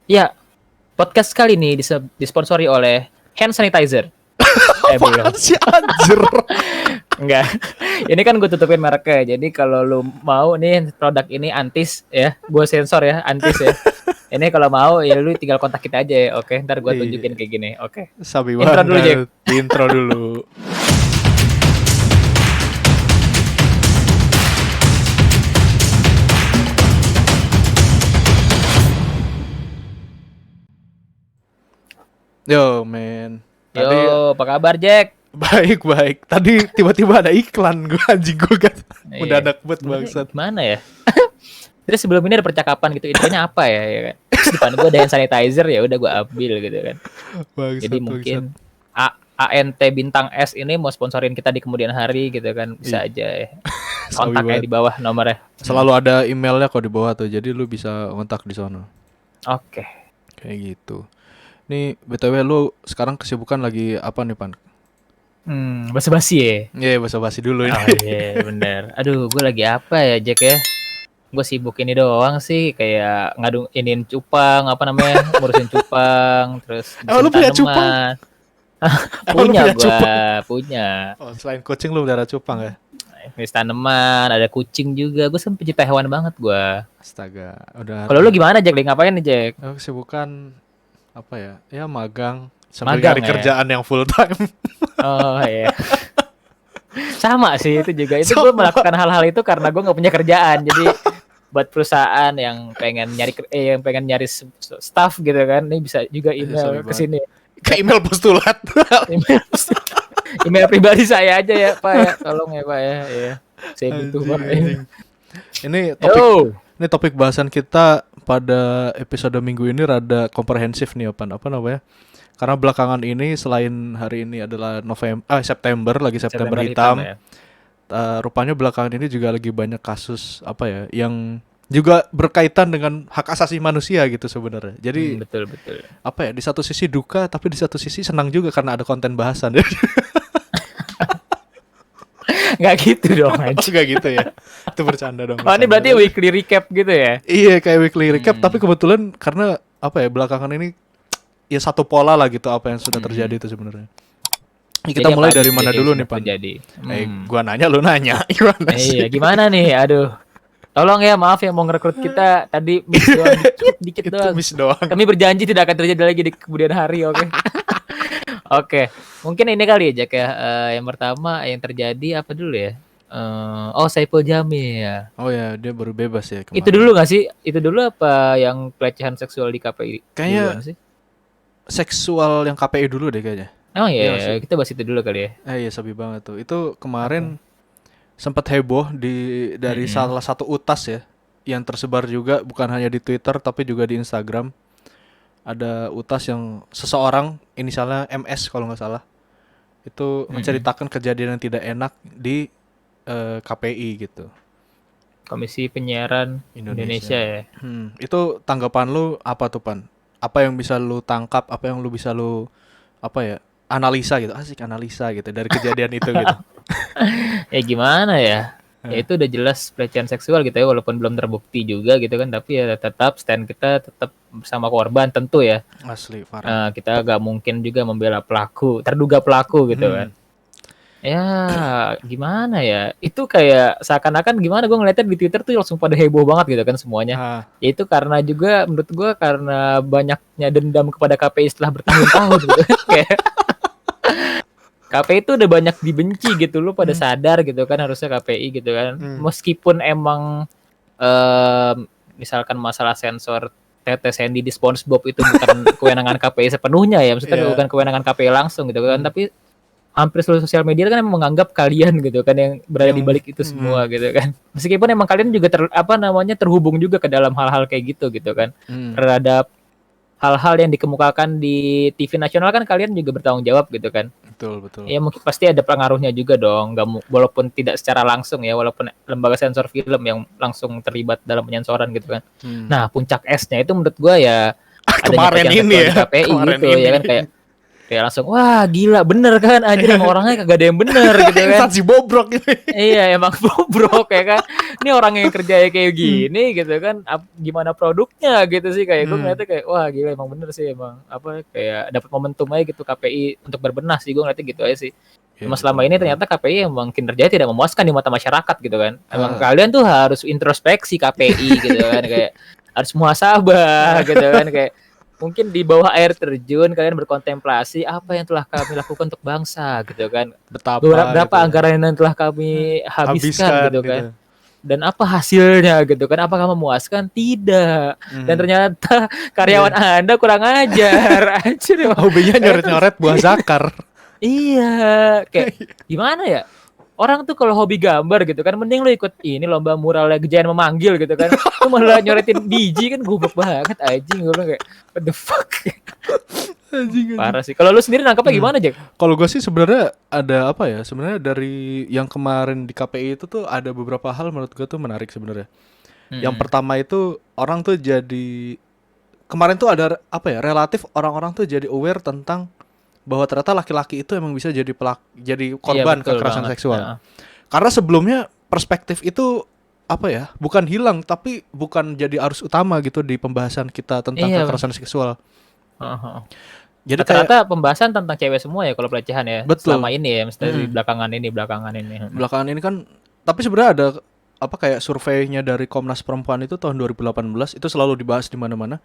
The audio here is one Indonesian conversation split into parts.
Ya, podcast kali ini disponsori oleh hand sanitizer. Belum. Apaan sih anjir? Enggak. Ini kan gue tutupin mereknya. Jadi kalau lu mau nih produk ini Antis ya, gue sensor ya, Antis ya. Ini kalau mau ya lu tinggal kontak kita aja ya. Oke, ntar gue tunjukin kayak gini. Oke. Sabi Intro dulu, Jack. banget. Intro dulu. Yo men. Tadi Yo, apa kabar Jack? baik. Tadi tiba-tiba ada iklan gue anjing gue kan. Mendadak banget bangsat. Gimana ya? Terus sebelum ini ada percakapan gitu, infonya apa ya kan? Terus depan gue ada hand sanitizer, ya udah gue ambil gitu kan. Bangsat, Jadi mungkin ANT Bintang S ini mau sponsorin kita di kemudian hari gitu kan, bisa aja ya. Kontaknya di bawah nomornya. Selalu ada emailnya kok di bawah tuh, jadi lu bisa kontak di sana. Oke. Kayak gitu. Nih BTW lu sekarang kesibukan lagi apa nih Pan? Basa-basi ya? Iya basa-basi dulu ini. Oh iya bener. Aduh gue lagi apa ya Jack ya? Gue sibuk ini doang sih, kayak iniin cupang, apa namanya, ngurusin cupang, terus lu punya cupang? punya gue, punya. Oh, selain kucing lu udara cupang ya? Ini tanaman, ada kucing juga. Gue sampai pecinta hewan banget gue. Astaga, udah. Kalau lu gimana Jack? Ngapain nih Jack? Kesibukan apa ya? Ya magang sambil Magang, cari kerjaan yang full time. Oh iya. Sama sih itu juga. Itu gue melakukan hal-hal itu karena gue nggak punya kerjaan. Jadi buat perusahaan yang pengen nyari staff gitu kan, ini bisa juga email ke sini. Ke email postulat. email pribadi saya aja ya Pak ya, tolong ya Pak ya. Iya. Saya butuh Pak. Ini topik bahasan kita pada episode minggu ini rada komprehensif nih apa namanya? Karena belakangan ini selain hari ini adalah September hitam ya. Rupanya belakangan ini juga lagi banyak kasus apa ya yang juga berkaitan dengan hak asasi manusia gitu sebenarnya. Jadi betul. Apa ya, di satu sisi duka tapi di satu sisi senang juga karena ada konten bahasan. Nggak gitu dong. Nggak gitu ya. Itu bercanda dong. Oh ini berarti weekly recap gitu ya? Iya kayak weekly recap tapi kebetulan karena apa ya belakangan ini ya satu pola lah gitu apa yang sudah terjadi itu sebenarnya. Kita mulai dari mana dulu nih Pan? Gua nanya lu nanya. Gimana sih? Iya gimana nih? Aduh. Tolong ya, maaf ya mau ngerekrut kita tadi miss doang, dikit doang. Miss doang. Kami berjanji tidak akan terjadi lagi di kemudian hari, oke? Oke, mungkin ini kali ya Jack ya. Yang pertama yang terjadi apa dulu ya? Saipul Jamil ya. Oh ya, dia baru bebas ya kemarin. Itu dulu nggak sih? Itu dulu apa yang pelecehan seksual di KPI? Kayaknya sih? Seksual yang KPI dulu deh kayaknya. Oh iya, kita bahas itu dulu kali ya. Iya, sabi banget tuh. Itu kemarin sempat heboh dari salah satu utas ya yang tersebar juga bukan hanya di Twitter tapi juga di Instagram. Ada utas yang seseorang inisialnya MS kalau nggak salah itu menceritakan kejadian yang tidak enak di KPI gitu. Komisi Penyiaran Indonesia ya. Itu tanggapan lu apa tuh Pan? Apa yang bisa lu tangkap? Apa yang lu bisa lu analisa gitu? Asik analisa gitu dari kejadian itu gitu. Ya gimana ya? Ya itu udah jelas pelecehan seksual gitu ya, walaupun belum terbukti juga gitu kan, tapi ya tetap stand kita tetap bersama korban tentu ya. Asli parah. Kita gak mungkin juga membela terduga pelaku gitu kan. Ya gimana ya? Itu kayak seakan-akan gimana, gue ngeliatnya di Twitter tuh langsung pada heboh banget gitu kan semuanya. Ya itu karena juga menurut gue karena banyaknya dendam kepada KPI setelah bertahun-tahun gitu. Kayak KPI itu udah banyak dibenci gitu, lu pada sadar gitu kan harusnya KPI gitu kan. Meskipun emang misalkan masalah sensor Tete Sandy di SpongeBob itu bukan kewenangan KPI sepenuhnya ya, maksudnya bukan kewenangan KPI langsung gitu kan, tapi hampir seluruh sosial media kan emang menganggap kalian gitu kan yang berada di balik itu semua gitu kan. Meskipun emang kalian juga terhubung juga ke dalam hal-hal kayak gitu kan. Terhadap hal-hal yang dikemukakan di TV nasional kan kalian juga bertanggung jawab gitu kan. Betul. Ya mungkin pasti ada pengaruhnya juga dong, walaupun tidak secara langsung ya, walaupun lembaga sensor film yang langsung terlibat dalam penyensoran gitu kan. Nah puncak esnya itu menurut gue ya kemarin ini ya KPI gitu ya kan, kayak Kayak langsung, wah gila bener kan, anjir emang orangnya kagak ada yang bener gitu kan. Instansi bobrok ini. Iya emang bobrok ya kan. Ini orang yang kerjanya kayak gini gitu kan, gimana produknya gitu sih, kayak gue ngeliatnya kayak wah gila emang bener sih, emang apa kayak dapat momentum aja gitu KPI untuk berbenah sih, gue ngeliatnya gitu aja sih. Cuma selama ini ternyata KPI emang kinerjanya tidak memuaskan di mata masyarakat gitu kan. Emang kalian tuh harus introspeksi KPI gitu kan, kayak harus muhasabah gitu kan, kayak mungkin di bawah air terjun kalian berkontemplasi apa yang telah kami lakukan untuk bangsa gitu kan. Betapa Berapa gitu. anggaran yang telah kami habiskan gitu kan. Dan apa hasilnya gitu kan? Apakah memuaskan? Tidak. Dan ternyata karyawan Anda kurang ajar. Anjir. Hobinya nyoret-nyoret buah zakar. Iya, kayak gimana ya? Orang tuh kalau hobi gambar gitu kan, mending lu ikut ini lomba mural Gejayan Memanggil gitu kan. Lu malah nyoretin biji kan, goblok banget anjing. Gue bilang kayak what the fuck. Anjing. Parah sih. Kalau lu sendiri nangkapnya gimana, Jack? Kalau gue sih sebenarnya ada apa ya? Sebenarnya dari yang kemarin di KPI itu tuh ada beberapa hal menurut gue tuh menarik sebenarnya. Yang pertama itu orang tuh jadi kemarin tuh ada apa ya? Relatif orang-orang tuh jadi aware tentang bahwa ternyata laki-laki itu emang bisa jadi jadi korban kekerasan seksual. Ya. Karena sebelumnya perspektif itu apa ya? Bukan hilang tapi bukan jadi arus utama gitu di pembahasan kita tentang kekerasan seksual. Jadi ternyata pembahasan tentang cewek semua ya kalau pelecehan ya. Betul. Selama ini ya, mesti belakangan ini. Belakangan ini kan tapi sebenarnya ada apa kayak surveinya dari Komnas Perempuan itu tahun 2018 itu selalu dibahas di mana-mana.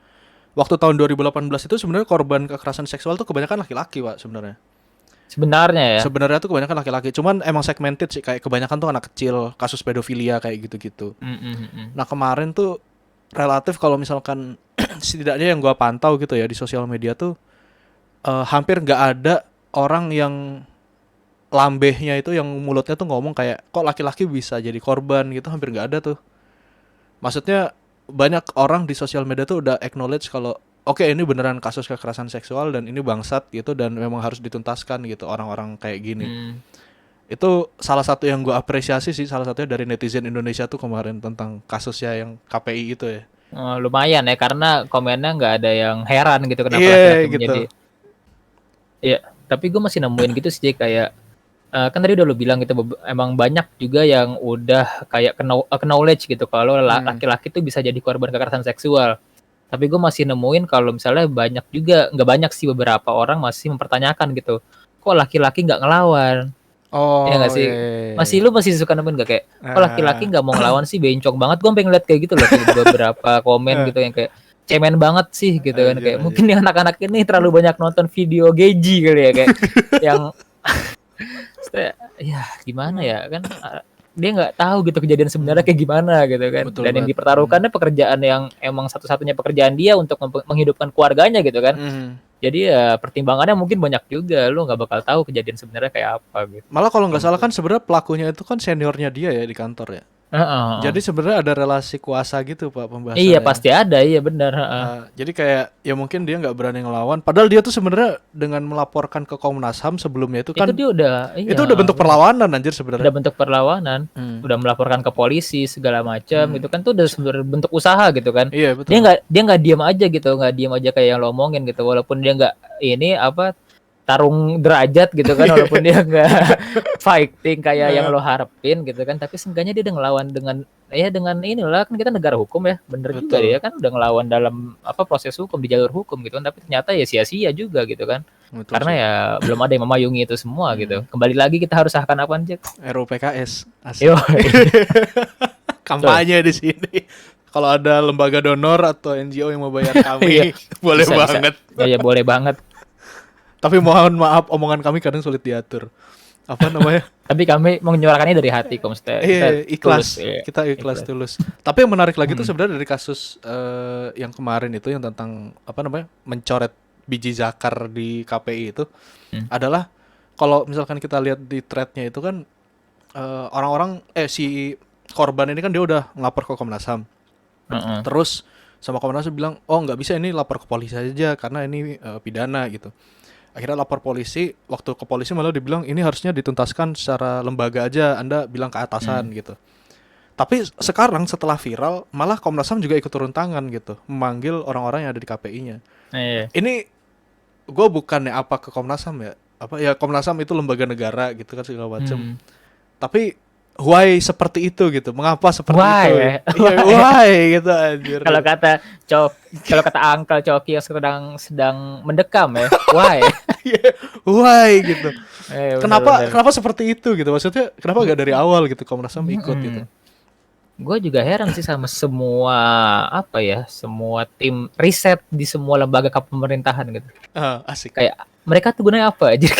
Waktu tahun 2018 itu sebenarnya korban kekerasan seksual tuh kebanyakan laki-laki, Pak, sebenarnya. Sebenarnya ya. Sebenarnya tuh kebanyakan laki-laki, cuman emang segmented sih, kayak kebanyakan tuh anak kecil, kasus pedofilia kayak gitu-gitu. Nah, kemarin tuh relatif kalau misalkan setidaknya yang gua pantau gitu ya di sosial media tuh hampir nggak ada orang yang lambehnya itu yang mulutnya tuh ngomong kayak kok laki-laki bisa jadi korban gitu, hampir nggak ada tuh. Maksudnya banyak orang di sosial media tuh udah acknowledge kalau oke, ini beneran kasus kekerasan seksual dan ini bangsat gitu dan memang harus dituntaskan gitu orang-orang kayak gini. Itu salah satu yang gue apresiasi sih, salah satunya dari netizen Indonesia tuh kemarin tentang kasusnya yang KPI itu ya. Lumayan ya, karena komennya nggak ada yang heran gitu kenapa laki-laki gitu. menjadi. Iya, tapi gue masih nemuin gitu sih kayak kan tadi udah lu bilang gitu, emang banyak juga yang udah kayak knowledge gitu kalau laki-laki tuh bisa jadi korban kekerasan seksual. Tapi gue masih nemuin kalau misalnya banyak juga, nggak banyak sih, beberapa orang masih mempertanyakan gitu, kok laki-laki nggak ngelawan? Ya nggak sih? Masih suka nemuin nggak kayak, kok laki-laki nggak mau ngelawan sih, bencong banget. Gue pengen lihat kayak gitu loh, beberapa komen gitu yang kayak cemen banget sih gitu kan, kayak mungkin yang anak-anak ini terlalu banyak nonton video geji kali ya, kayak yang ya gimana ya kan, dia nggak tahu gitu kejadian sebenarnya kayak gimana gitu kan. Betul. Dan yang dipertaruhkannya pekerjaan yang emang satu-satunya pekerjaan dia untuk menghidupkan keluarganya gitu kan. Jadi ya pertimbangannya mungkin banyak juga, lu nggak bakal tahu kejadian sebenarnya kayak apa gitu. Malah kalau nggak salah kan sebenarnya pelakunya itu kan seniornya dia ya di kantor ya. Jadi sebenarnya ada relasi kuasa gitu, Pak, pembahasannya. Iya pasti ada, iya benar. Jadi kayak ya mungkin dia nggak berani ngelawan. Padahal dia tuh sebenarnya dengan melaporkan ke Komnas HAM sebelumnya itu kan. Itu dia itu udah bentuk perlawanan anjir sebenarnya. Udah bentuk perlawanan, udah melaporkan ke polisi segala macam gitu kan, tuh udah sebenarnya bentuk usaha gitu kan. Iya betul. Dia nggak diam aja gitu, nggak diam aja kayak yang lo omongin gitu, walaupun dia nggak ini apa tarung derajat gitu kan, walaupun dia nggak fighting kayak yang lo harapin gitu kan, tapi seenggaknya dia udah ngelawan dengan inilah, kan kita negara hukum ya, bener. Betul. Juga dia kan udah ngelawan dalam apa proses hukum di jalur hukum gitu kan, tapi ternyata ya sia-sia juga gitu kan. Betul, karena ya belum ada yang memayungi itu semua gitu. Kembali lagi kita harus sahkan apa aja? RUU PKS. Kampanye di sini. Kalau ada lembaga donor atau NGO yang mau bayar kami, boleh banget. Ya boleh banget. Tapi mohon maaf, omongan kami kadang sulit diatur. Apa namanya? Tapi kami menyuarakannya dari hati, Komste. Ikhlas. Kita ikhlas tulus. Tapi yang menarik lagi tuh sebenarnya dari kasus yang kemarin itu yang tentang apa namanya? Mencoret biji zakar di KPI itu adalah kalau misalkan kita lihat di thread-nya itu kan orang-orang si korban ini kan dia udah ngelapor ke Komnas HAM. Terus sama Komnas HAM bilang, "Oh, nggak bisa, ini lapor ke polisi aja karena ini pidana gitu." Akhirnya lapor polisi, waktu ke polisi malah dibilang ini harusnya dituntaskan secara lembaga aja, Anda bilang ke atasan gitu. Tapi sekarang setelah viral, malah Komnas HAM juga ikut turun tangan gitu, memanggil orang-orang yang ada di KPI-nya. Ini gue bukannya apa ke Komnas HAM ya, apa ya, Komnas HAM itu lembaga negara gitu kan segala macam. Tapi why seperti itu gitu? Mengapa seperti Why, itu? ya? Iya, why gitu anjir. Kalau kata kalau kata Uncle Coki yang sedang mendekam ya, why? Iya, why gitu. Kenapa Bener-bener. kenapa seperti itu gitu? Maksudnya kenapa gak dari awal gitu Komnas HAM ikut gitu? Gue juga heran sih sama semua apa ya, semua tim riset di semua lembaga pemerintahan gitu. Asik. Kayak mereka tuh gunanya apa aja?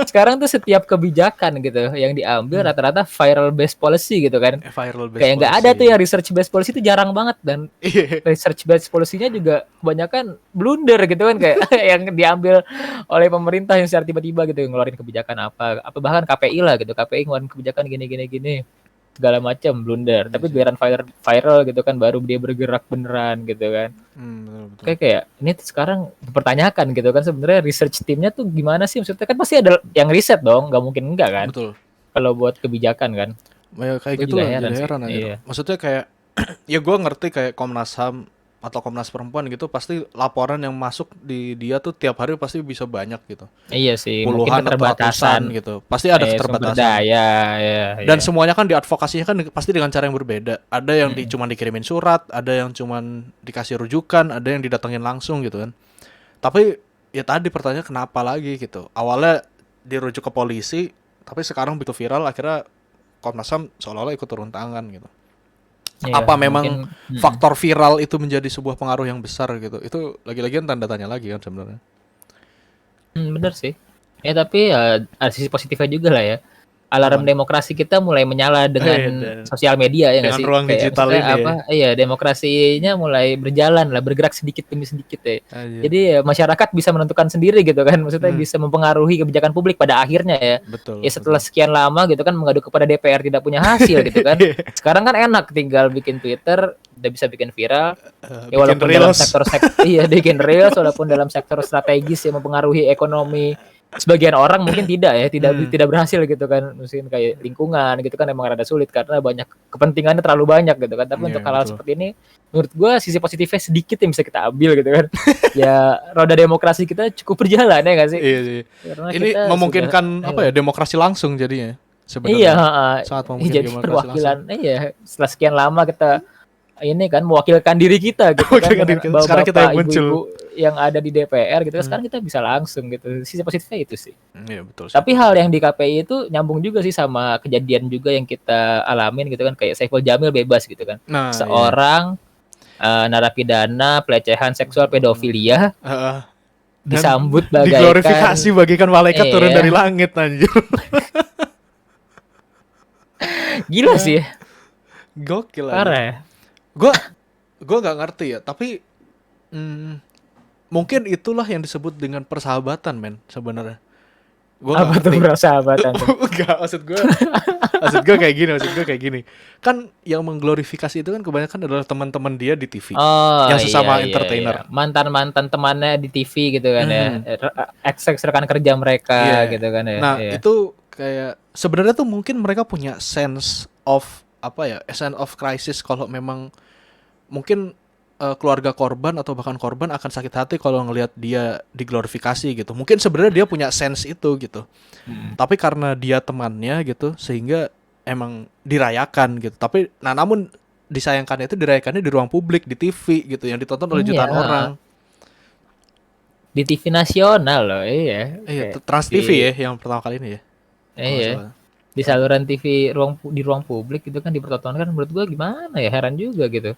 Sekarang tuh setiap kebijakan gitu yang diambil rata-rata viral based policy gitu kan. Viral based Kayak nggak ada policy. tuh yang research based policy itu jarang banget, dan research based policy-nya juga kebanyakan blunder gitu kan, kayak yang diambil oleh pemerintah yang secara tiba-tiba gitu ngeluarin kebijakan apa bahkan KPI lah gitu, KPI ngeluarin kebijakan gini segala macam blunder, tapi biaran viral gitu kan baru dia bergerak beneran gitu kan. Betul. Kayak ini tuh sekarang dipertanyakan gitu kan, sebenarnya research timnya tuh gimana sih, maksudnya kan pasti ada yang riset dong, nggak mungkin enggak kan. Betul. Kalau buat kebijakan kan. Ya, kayak Gua gitu juga lah, heran jadi sih. heran aja. Iya. Maksudnya kayak ya gue ngerti kayak Komnas HAM atau Komnas Perempuan gitu, pasti laporan yang masuk di dia tuh tiap hari pasti bisa banyak gitu. Iya sih, mungkin Puluhan atau ratusan keterbatasan gitu. Pasti ada sumber keterbatasan. daya ya. Dan semuanya kan diadvokasinya kan pasti dengan cara yang berbeda. Ada yang cuma dikirimin surat, ada yang cuma dikasih rujukan, ada yang didatengin langsung gitu kan. Tapi ya tadi pertanyaan kenapa lagi gitu. Awalnya dirujuk ke polisi, tapi sekarang begitu viral akhirnya Komnas HAM seolah-olah ikut turun tangan gitu. Iya, Apa memang mungkin, faktor viral itu menjadi sebuah pengaruh yang besar gitu? Itu lagi-lagi tanda tanya lagi kan sebenarnya. bener sih. Ya tapi ya ada sisi positifnya juga lah ya. Alarm demokrasi kita mulai menyala dengan sosial media ya nggak sih? Ruang Kayak digital ini apa? Iya, demokrasinya mulai berjalan lah, bergerak sedikit demi sedikit ya. Aja. Jadi ya, masyarakat bisa menentukan sendiri gitu kan, maksudnya bisa mempengaruhi kebijakan publik pada akhirnya ya. Betul. Ya setelah sekian lama gitu kan mengadu kepada DPR tidak punya hasil gitu kan. Sekarang kan enak tinggal bikin Twitter, udah bisa bikin viral. Ya walaupun dalam bikin reels walaupun dalam sektor strategis yang mempengaruhi ekonomi sebagian orang mungkin tidak berhasil gitu kan, mungkin kayak lingkungan gitu kan emang rada sulit karena banyak kepentingannya terlalu banyak gitu kan. Tapi untuk hal-hal seperti ini menurut gue sisi positifnya sedikit yang bisa kita ambil gitu kan. Ya roda demokrasi kita cukup berjalan ya nggak sih? Iya sih. Karena ini memungkinkan demokrasi langsung jadinya sebenarnya. Iya, sangat memungkinkan jadi perwakilan setelah sekian lama kita ini kan mewakilkan diri kita gitu kan, sekarang kita yang muncul yang ada di DPR gitu kan, sekarang kita bisa langsung gitu. Sisi positifnya itu sih. Iya betul. Tapi hal yang di KPI itu nyambung juga sih sama kejadian juga yang kita alamin gitu kan, kayak Saiful Jamil bebas gitu kan. Seorang narapidana pelecehan seksual pedofilia disambut bagaikan diglorifikasi bagaikan malaikat turun dari langit anjir. Gila sih. Gokil aja. Parah ya. Gue nggak ngerti ya, tapi mungkin itulah yang disebut dengan persahabatan men sebenarnya. Apa tuh persahabatan? Enggak, maksud gue kayak gini. Kan yang mengglorifikasi itu kan kebanyakan adalah teman-teman dia di TV, yang sesama entertainer. Iya. Mantan temannya di TV gitu kan ya, ex rekan kerja mereka gitu kan ya. Nah itu kayak sebenarnya tuh mungkin mereka punya sense of sense of crisis kalau memang mungkin keluarga korban atau bahkan korban akan sakit hati kalau ngelihat dia diglorifikasi gitu. Mungkin sebenarnya dia punya sense itu gitu. Tapi karena dia temannya gitu sehingga emang dirayakan gitu. Tapi namun disayangkannya itu dirayakannya di ruang publik, di TV gitu yang ditonton oleh jutaan orang. Di TV nasional loh, iya. Trans TV ya yang pertama kali ini ya. Iya. Di saluran TV di ruang publik gitu kan dipertontonkan, menurut gua gimana ya, heran juga gitu.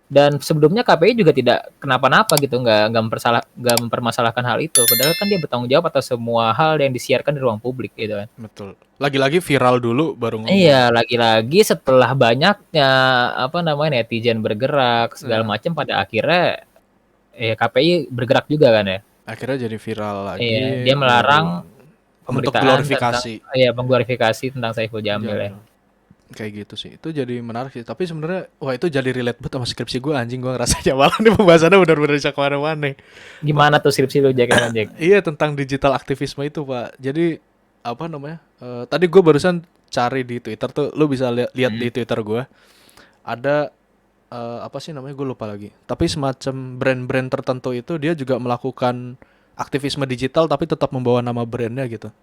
Dan sebelumnya KPI juga tidak kenapa-napa gitu, nggak mempermasalahkan hal itu. Padahal kan dia bertanggung jawab atas semua hal yang disiarkan di ruang publik gitu kan. Betul. Lagi-lagi viral dulu baru ngomong. Iya, lagi-lagi setelah banyaknya netizen bergerak segala macam, pada akhirnya KPI bergerak juga kan ya. Akhirnya jadi viral lagi. Iya, dia melarang untuk glorifikasi. Pengglorifikasi tentang Saiful Jamil ya. Kayak gitu sih, itu jadi menarik sih. Tapi sebenarnya itu jadi relate banget sama skripsi gue anjing. Gue ngerasanya malah nih pembahasannya benar-benar bisa kemana-mana. Gimana tuh skripsi lu Jack? Iya, tentang digital aktivisme itu Pak. Jadi tadi gue barusan cari di Twitter tuh, lu bisa lihat di Twitter gue ada gue lupa lagi. Tapi semacam brand-brand tertentu itu dia juga melakukan aktivisme digital tapi tetap membawa nama brandnya gitu.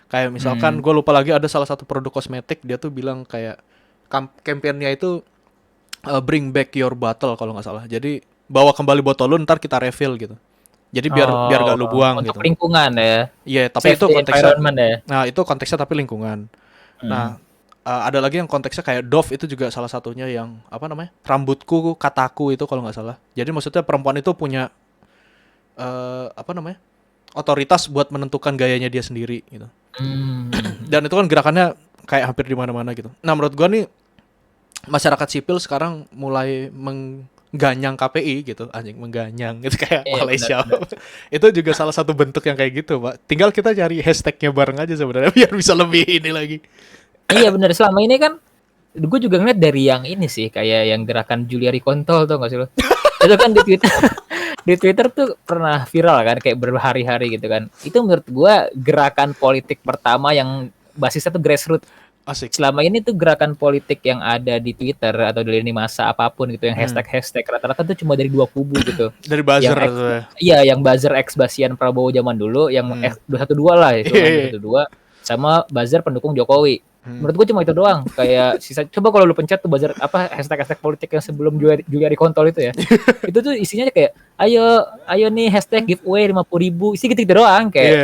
Kayak misalkan gue lupa lagi ada salah satu produk kosmetik, dia tuh bilang kayak kampanyenya itu bring back your bottle kalau nggak salah. Jadi bawa kembali botol lu, ntar kita refill gitu. Jadi biar gak lu buang untuk gitu. Untuk lingkungan ya. Iya, tapi itu konteksnya ya. Nah, itu konteksnya tapi lingkungan. Nah, ada lagi yang konteksnya kayak Dove, itu juga salah satunya yang apa namanya? Rambutku kataku itu kalau nggak salah. Jadi maksudnya perempuan itu punya apa namanya? Otoritas buat menentukan gayanya dia sendiri gitu. Dan itu kan gerakannya kayak hampir di mana-mana gitu. Nah, menurut gua nih masyarakat sipil sekarang mulai mengganyang KPI gitu, anjing, mengganyang gitu kayak Malaysia. Benar. Itu juga salah satu bentuk yang kayak gitu, Pak. Tinggal kita cari hashtagnya bareng aja sebenarnya biar bisa lebih ini lagi. Iya benar, selama ini kan gue juga ngeliat dari yang ini sih, kayak yang gerakan Juliari Kontol tuh nggak sih lo? Itu kan di Twitter di Twitter tuh pernah viral kan, kayak berhari-hari gitu kan. Itu menurut gue gerakan politik pertama yang basisnya tuh grassroots. Asik. Selama ini tuh gerakan politik yang ada di Twitter atau di lini masa apapun gitu, yang hashtag rata-rata tuh cuma dari dua kubu gitu. Dari buzzer Iya, yang buzzer X Basian Prabowo zaman dulu, yang 212 lah itu kan, 212 sama buzzer pendukung Jokowi. Menurut gue cuma itu doang. Kayak sisa, coba kalau lu pencet tuh buzzer apa hashtag politik yang sebelum Juliari Kontol itu ya. Itu tuh isinya kayak ayo nih hashtag giveaway 50.000. Isi gitu-gitu doang kayak.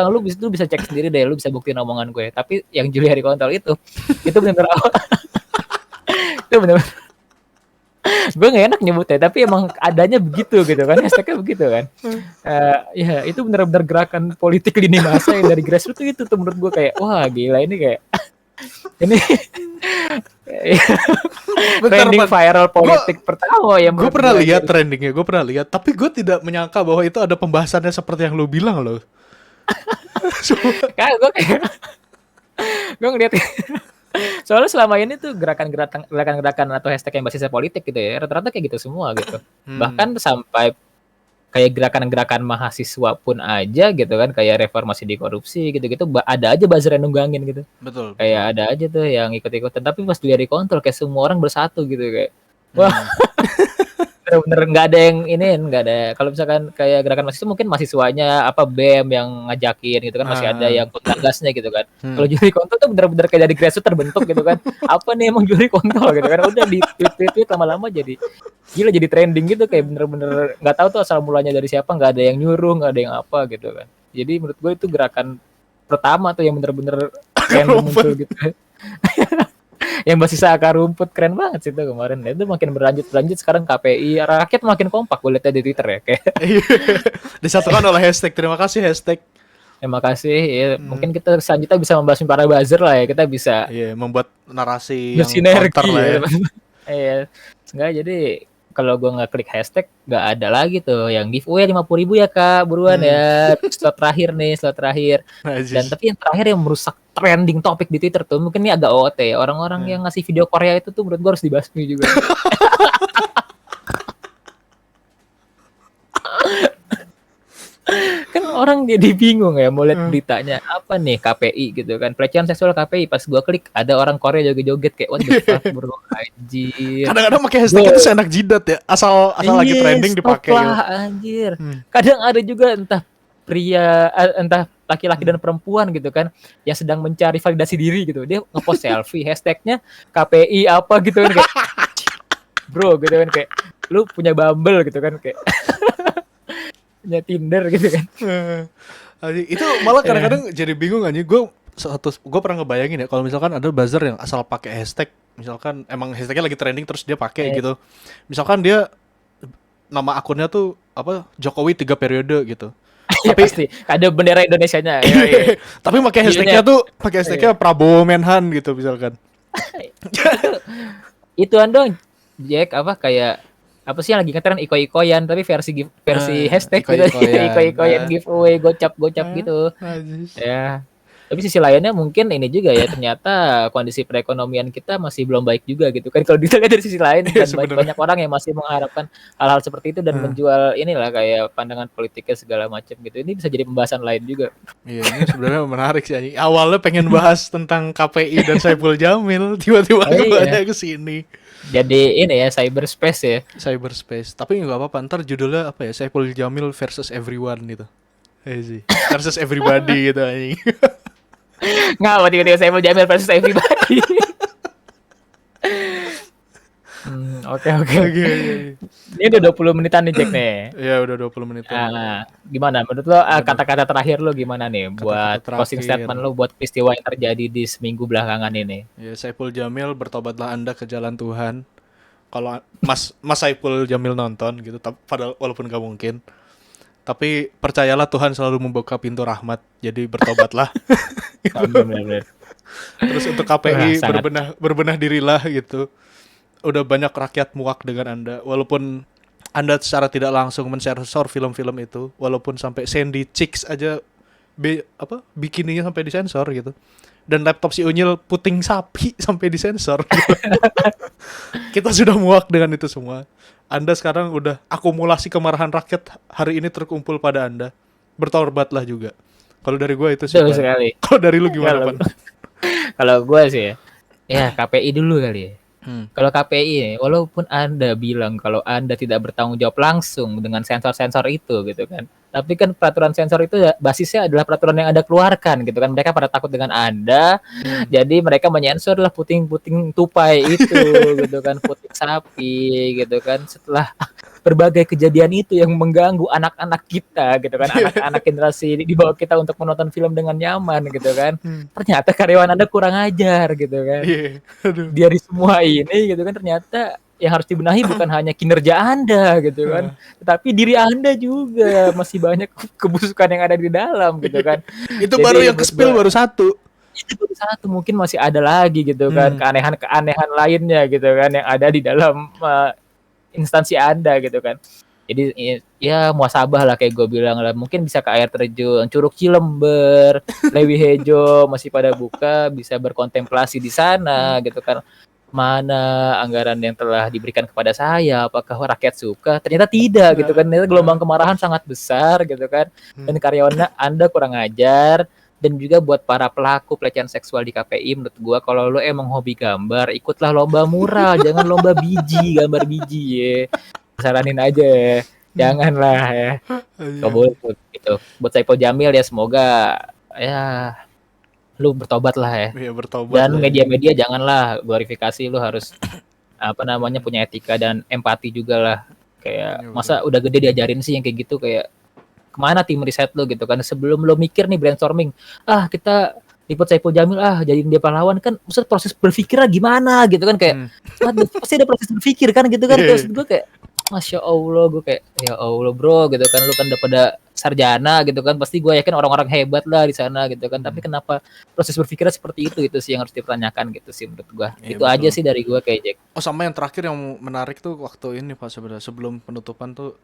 Lu bisa cek sendiri deh, lu bisa buktiin omongan gue. Tapi yang Juliari Kontol itu benar-benar itu benar-benar gue gak enak nyebutnya, tapi emang adanya begitu gitu kan, hashtagnya begitu kan. Ya itu benar-benar gerakan politik lini masa yang dari grassroots itu tuh menurut gue kayak wah gila ini kayak ini trending viral politik pertama ya. Gue pernah lihat trendingnya, tapi gue tidak menyangka bahwa itu ada pembahasannya seperti yang lo bilang loh. Kan gue ngeliat soalnya selama ini tuh gerakan-gerakan atau hashtag yang basisnya politik gitu ya, rata-rata kayak gitu semua gitu. Bahkan sampai kayak gerakan-gerakan mahasiswa pun aja gitu kan, kayak reformasi di korupsi gitu-gitu, ada aja buzzer yang nunggangin gitu. Betul. Kayak ada aja tuh yang ikut-ikutan, tapi pas dilihat di kontrol kayak semua orang bersatu gitu kayak. Wah. Bener-bener nggak ada yang ini, nggak ada. Kalau misalkan kayak gerakan mahasiswa mungkin mahasiswanya apa BEM yang ngajakin gitu kan, masih ada yang penggagasnya gitu kan. Kalau Juri Kontol tuh bener-bener kayak dari grassroots terbentuk gitu kan. Apa nih emang Juri Kontol gitu kan, udah di tweet lama-lama jadi gila, jadi trending gitu, kayak bener-bener nggak tahu tuh asal mulanya dari siapa, nggak ada yang nyuruh, nggak ada yang apa gitu kan. Jadi menurut gue itu gerakan pertama tuh yang bener-bener random muncul gitu. Yang basis akar rumput, keren banget sih itu kemarin. Itu makin berlanjut sekarang KPI, rakyat makin kompak gue lihatnya di Twitter ya kayak. Disatukan oleh hashtag. Terima kasih hashtag. Terima kasih. Ya, mungkin kita selanjutnya bisa membahas para buzzer lah ya. Kita bisa membuat narasi yang counter lah ya. Iya. Enggak, jadi kalau gue nggak klik hashtag nggak ada lagi tuh yang giveaway 50.000 ya Kak, buruan ya. Slot terakhir. Dan tapi yang terakhir yang merusak trending topik di Twitter tuh mungkin ini agak OOT ya. Orang-orang yang ngasih video Korea itu tuh menurut gue harus dibasmi juga. Kan orang jadi bingung ya mau lihat beritanya apa nih KPI gitu kan, pelecehan seksual KPI, pas gua klik ada orang Korea joget-joget kayak what the fuck bro, anjir. Kadang-kadang pakai hashtag itu seenak jidat ya, asal lagi trending dipakai gitu. Anjir. Kadang ada juga entah pria entah laki-laki dan perempuan gitu kan yang sedang mencari validasi diri gitu, dia ngepost selfie hashtagnya KPI apa gitu kan kayak bro gitu kan, kayak lu punya Bumble gitu kan, kayak punya Tinder gitu kan. Itu malah kadang-kadang jadi bingung aja. Gue pernah ngebayangin ya kalau misalkan ada buzzer yang asal pakai hashtag, misalkan emang hashtagnya lagi trending terus dia pakai gitu. Misalkan dia nama akunnya tuh apa Jokowi 3 periode gitu. Tapi pasti ada bendera Indonesianya. Tapi pakai hashtagnya Prabowo Menhan gitu misalkan. Ituan dong Jack, apa kayak apa sih yang lagi ngetren iko-ikoyan tapi versi hashtag gitu. Iko-ikoyan giveaway gocap gitu. Ya. Tapi sisi lainnya mungkin ini juga ya, ternyata kondisi perekonomian kita masih belum baik juga gitu kan. Kalau dilihat dari sisi lain Iya dan sebenarnya. banyak orang yang masih mengharapkan hal-hal seperti itu dan Heeh. menjual inilah kayak pandangan politiknya segala macam gitu. Ini bisa jadi pembahasan lain juga. Iya, ini sebenarnya menarik sih anjing. Awalnya pengen bahas tentang KPI dan Saiful Jamil, tiba-tiba Oh iya, kembali ke sini. jadi ini ya cyberspace ya. Cyberspace. Tapi nggak apa-apa, ntar judulnya apa ya? Saiful Jamil versus everyone gitu. Iya sih. Versus everybody gitu anjing. Ngapa tiba-tiba saya mau Jamil versus everybody. Oke oke. Oke, oke. Ini udah 20 menitan nih Jack nih. Ya udah 20 menitan. Gimana menurut lo Waduh, kata-kata terakhir lo gimana nih kata-kata buat closing terakhir. statement lo buat peristiwa yang terjadi di seminggu belakangan ini? Ya, Saiful Jamil, bertobatlah Anda ke jalan Tuhan. Kalau Mas Saiful Jamil nonton gitu, padahal walaupun gak mungkin. Tapi percayalah Tuhan selalu membuka pintu rahmat. Jadi bertobatlah. Benar-benar. Terus untuk Wah, KPI sangat. berbenah dirilah gitu. Udah banyak rakyat muak dengan Anda, walaupun Anda secara tidak langsung mensensor film-film itu, walaupun sampai Sandy Chicks aja bikininya sampai disensor gitu. Dan laptop si Unyil puting sapi sampai disensor gitu. Kita sudah muak dengan itu semua. Anda sekarang udah akumulasi kemarahan rakyat hari ini terkumpul pada Anda. Bertobatlah juga. Kalau dari gue itu sih, Betul Pan. sekali. Kalau dari lu gimana, Kalau Pan? kalau gue sih ya KPI dulu kali ya. Hmm. Kalau KPI nih, walaupun Anda bilang kalau Anda tidak bertanggung jawab langsung dengan sensor-sensor itu gitu kan. Tapi kan peraturan sensor itu basisnya adalah peraturan yang Anda keluarkan gitu kan. Mereka pada takut dengan Anda, jadi mereka menyensor lah puting-puting tupai itu gitu kan, puting sapi gitu kan. Setelah berbagai kejadian itu yang mengganggu anak-anak kita gitu kan, anak-anak generasi di bawah kita untuk menonton film dengan nyaman gitu kan. Ternyata karyawan Anda kurang ajar gitu kan. Iya, aduh. Dari semua ini gitu kan ternyata yang harus dibenahi bukan hanya kinerja Anda gitu kan, tetapi diri Anda juga masih banyak kebusukan yang ada di dalam gitu kan. Itu baru Jadi yang ke-spill baru satu. itu baru satu, mungkin masih ada lagi gitu kan keanehan-keanehan lainnya gitu kan yang ada di dalam instansi Anda gitu kan. Jadi ya muasabah lah kayak gue bilang lah, mungkin bisa ke air terjun Curug Cilember, Lewi Hejo masih pada buka, bisa berkontemplasi di sana gitu kan. Mana anggaran yang telah diberikan kepada saya, apakah rakyat suka? Ternyata tidak gitu kan. Ternyata gelombang kemarahan sangat besar gitu kan. Dan karyawan Anda kurang ajar. Dan juga buat para pelaku pelecehan seksual di KPI, menurut gua kalau lo emang hobi gambar, ikutlah lomba mural, jangan lomba biji, gambar biji ya. Saranin aja ya. Janganlah ya. Gak boleh gitu. Buat Saipul Jamil ya semoga ya lu bertobat lah ya. Iya, bertobat. Dan media-media janganlah glorifikasi, lu harus punya etika dan empati juga lah. Kayak masa udah gede diajarin sih yang kayak gitu, kayak kemana tim riset lu gitu kan, sebelum lo mikir nih brainstorming, kita liput Saipul Jamil jadiin dia pahlawan kan, maksud proses berpikirnya gimana gitu kan, kayak pasti ada proses berpikir kan gitu kan. Terus gue kayak Masya Allah, gue kayak ya Allah bro gitu kan, lu kan udah pada sarjana gitu kan, pasti gue yakin orang-orang hebat lah di sana gitu kan, tapi kenapa proses berpikirnya seperti itu sih yang harus dipertanyakan gitu sih menurut gue. Itu betul. Aja sih dari gue kayak Jack. Oh, sama yang terakhir yang menarik tuh waktu ini Pak, sebenarnya sebelum penutupan tuh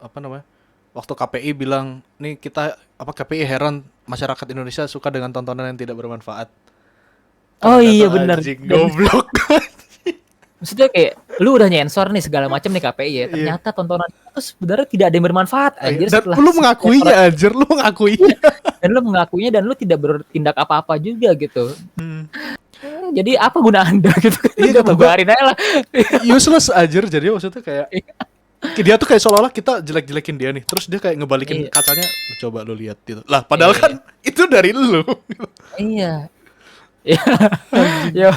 waktu KPI bilang, nih kita KPI heran masyarakat Indonesia suka dengan tontonan yang tidak bermanfaat. Oh iya benar. Goblok. Maksudnya kayak lu udah nyensor nih segala macam nih KPI ya, ternyata tontonan itu sebenarnya tidak ada yang bermanfaat anjir. Dan lu mengakuinya anjir, lu mengakuinya. Dan lu mengakuinya dan lu tidak bertindak apa-apa juga gitu. Jadi apa guna Anda gitu kan? Iya, bubarin aja lah. Useless anjir, jadi maksudnya kayak dia tuh kayak seolah-olah kita jelek-jelekin dia nih, terus dia kayak ngebalikin kacanya, coba lu lihat gitu. Lah padahal kan itu dari lu. Iya. Ya.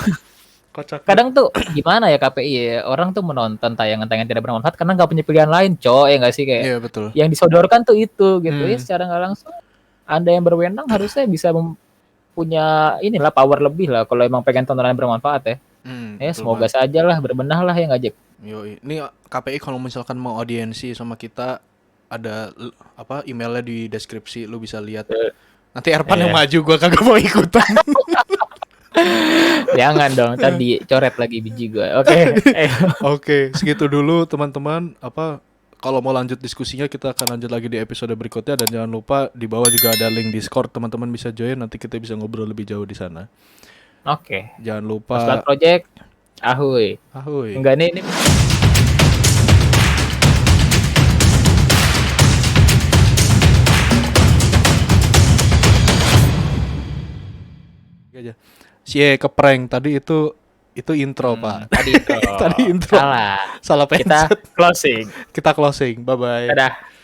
Kadang tuh gimana ya KPI ya, orang tuh menonton tayangan-tayangan tidak bermanfaat karena nggak punya pilihan lain, ya nggak sih, kayak iya, betul. Yang disodorkan tuh itu gitu ya, secara nggak langsung Anda yang berwenang harusnya bisa punya inilah power lebih lah kalau emang pengen tontonan yang bermanfaat ya. Semoga saja lah berbenah lah ya ngajak. Yoi. Ini KPI kalau misalkan mau audiensi sama kita, ada emailnya di deskripsi, lu bisa lihat. Nanti Erpan yang maju, gua kagak mau ikutan. Jangan dong, tadi coret lagi biji gue. Oke, segitu dulu teman-teman. kalau mau lanjut diskusinya kita akan lanjut lagi di episode berikutnya, dan jangan lupa di bawah juga ada link Discord, teman-teman bisa join, nanti kita bisa ngobrol lebih jauh di sana. Oke. Jangan lupa Masbat Project. Ahoy. Ahoy. Enggak nih ini. Aja. Keprank tadi itu intro, Pak. Tadi intro. Tadi intro. Salah. Salah pencet. Kita closing. Kita closing. Bye bye. Dadah.